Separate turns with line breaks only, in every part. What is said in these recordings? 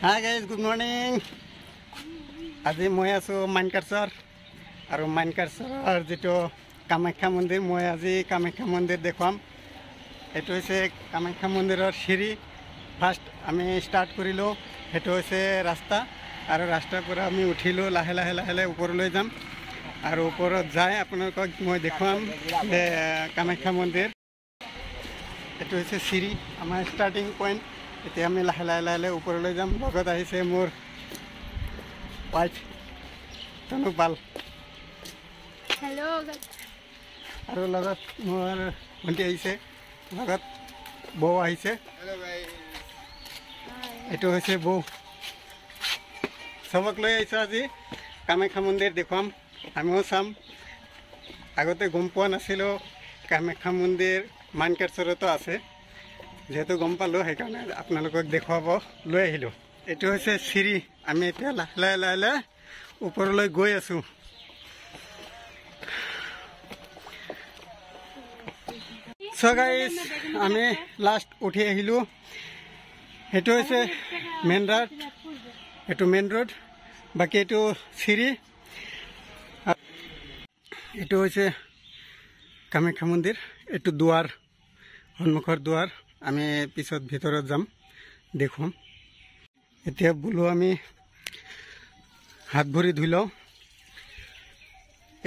Hi guys, good morning. আজি মই আছো মানকাছৰ আৰু মানকাছৰ যেটো কামাখ্যা মন্দিৰ মই আজি কামাখ্যা মন্দিৰ দেখুৱাম। এটো হৈছে কামাখ্যা মন্দিৰৰ সিঁড়ি। ফাৰ্স্ট আমি স্টাৰ্ট কৰিলো, এটো হৈছে ৰাস্তা আৰু ৰাস্তাৰ পৰা আমি উঠিলো, লাহে লাহে ওপৰলৈ যাম আৰু ওপৰত যাই আপোনালোকক মই দেখুৱাম যে কামাখ্যা মন্দিৰ। এটো হৈছে সিঁড়ি, আমাৰ ষ্টাৰ্টিং পইণ্ট। এতিয়া আমি লাহে লাহে ওপৰলৈ যাম। লগত আহিছে মোৰ वाइफ तनु पाल।
हेलो
और लगत मोर भंटी आइसे, लगत बौ आइसे। हेलो भाई, एटो होइसे बौ। सबक লৈ আইছো আজি কামাখ্যা মন্দিৰ দেখুৱাম, আমিও চাম। আগতে গম পোৱা নাছিলো কামাখ্যা মন্দিৰ মানকাছৰতো আছে, যেহেতু গম পালো সেইকাৰণে আপোনালোকক দেখুৱাব লৈ আহিলো। এটো হৈছে সিঁড়ি, আমি এতিয়া লাহে লাহে ওপৰলৈ গৈ আছো। সো গাইস, আমি লাস্ট উঠি আহিলো। এটো হৈছে মেইন ৰোড, এটো মেইন ৰোড, বাকি এটো সিঁড়ি। এটো হৈছে কামাখ্যা মন্দিৰ, এটো দুৱাৰ, সন্মুখৰ দুৱাৰ। আমি পিছত ভিতৰত যাম, দেখুৱাম। এতিয়া বলো আমি হাত ভৰি ধুই লওঁ।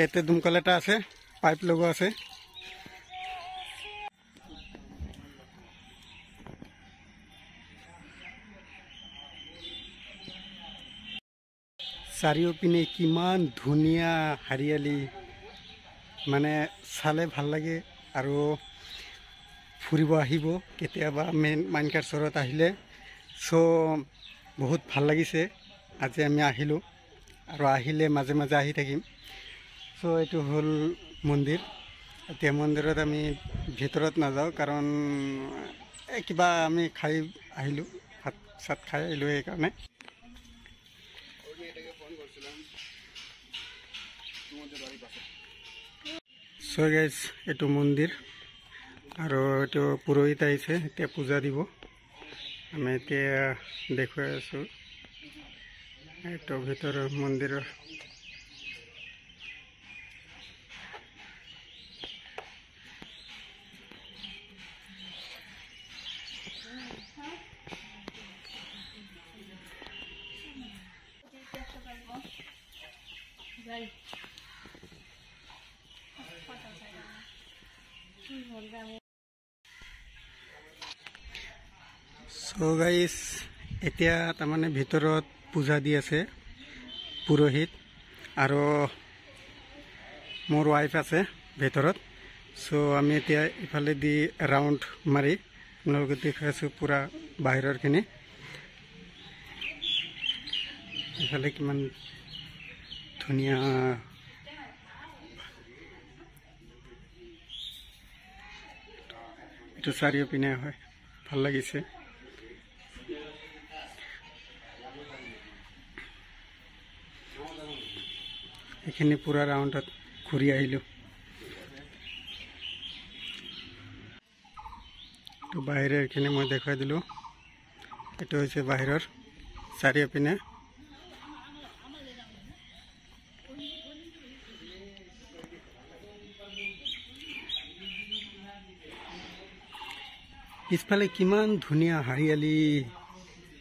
এতে দমকল এটা আছে, পাইপ লগোৱা আছে। চাৰিওপিনে কিমান ধুনীয়া হাৰিয়ালি, মানে চালে ভাল লাগে। আৰু ফুৰিব আহিব কেতিয়াবা মানকাছৰত আহিলে। সো বহুত ভাল লাগিছে আজি আমি আহিলো আৰু আহিলে মাজে মাজে আহি থাকিম। সো এইটো হল মন্দিৰ। এতিয়া মন্দিৰত আমি ভিতৰত নাযাওঁ, কাৰণ কিবা আমি খাই আহিলো, ভাত চাত খাই আহিলো সেইকাৰণে। সো গাইস, এইটো মন্দিৰ আৰু এইটো পুৰোহিত আহিছে, এতিয়া পূজা দিব। আমি এতিয়া দেখুৱাই আছো এইটো ভিতৰৰ মন্দিৰৰ। সো গাইস, এতিয়া তাৰমানে ভিতৰত পূজা দি আছে পুৰোহিত, আৰু মোৰ ৱাইফ আছে ভিতৰত। সো আমি এতিয়া ইফালে দি ৰাউণ্ড মাৰি আপোনালোকক দেখাই আছো পুৰা বাহিৰৰখিনি। ইফালে কিমান ধুনীয়া, এইটো চাৰিওপিনে হয়, ভাল লাগিছে। এইখিনি পুৰা ৰাউণ্ডত ঘূৰি আহিলো। তো বাহিৰৰ খিনি মই দেখাই দিলো। এইটো হৈছে বাহিৰৰ চাৰিওপিনে। পিছফালে কিমান ধুনীয়া হাৰিয়ালি,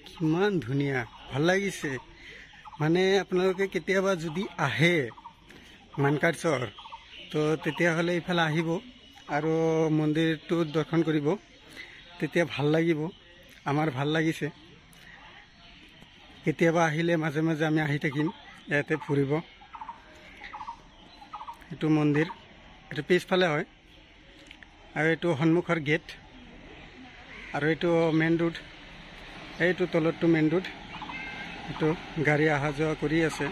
কিমান ধুনীয়া, ভাল লাগিছে। মানে আপোনালোকে কেতিয়াবা যদি আহে মানকাছৰ, তো তেতিয়াহ'লে ইফালে আহিব আৰু মন্দিৰটো দৰ্শন কৰিব, তেতিয়া ভাল লাগিব। আমাৰ ভাল লাগিছে। কেতিয়াবা আহিলে মাজে মাজে আমি আহি থাকিম ইয়াতে ফুৰিব। এইটো মন্দিৰ, এইটো পিছফালে হয়, আৰু এইটো সন্মুখৰ গেট, আৰু এইটো মেইন ৰোড। এইটো তলতটো মেইন ৰোড, এইটো গাড়ী অহা যোৱা কৰি আছে।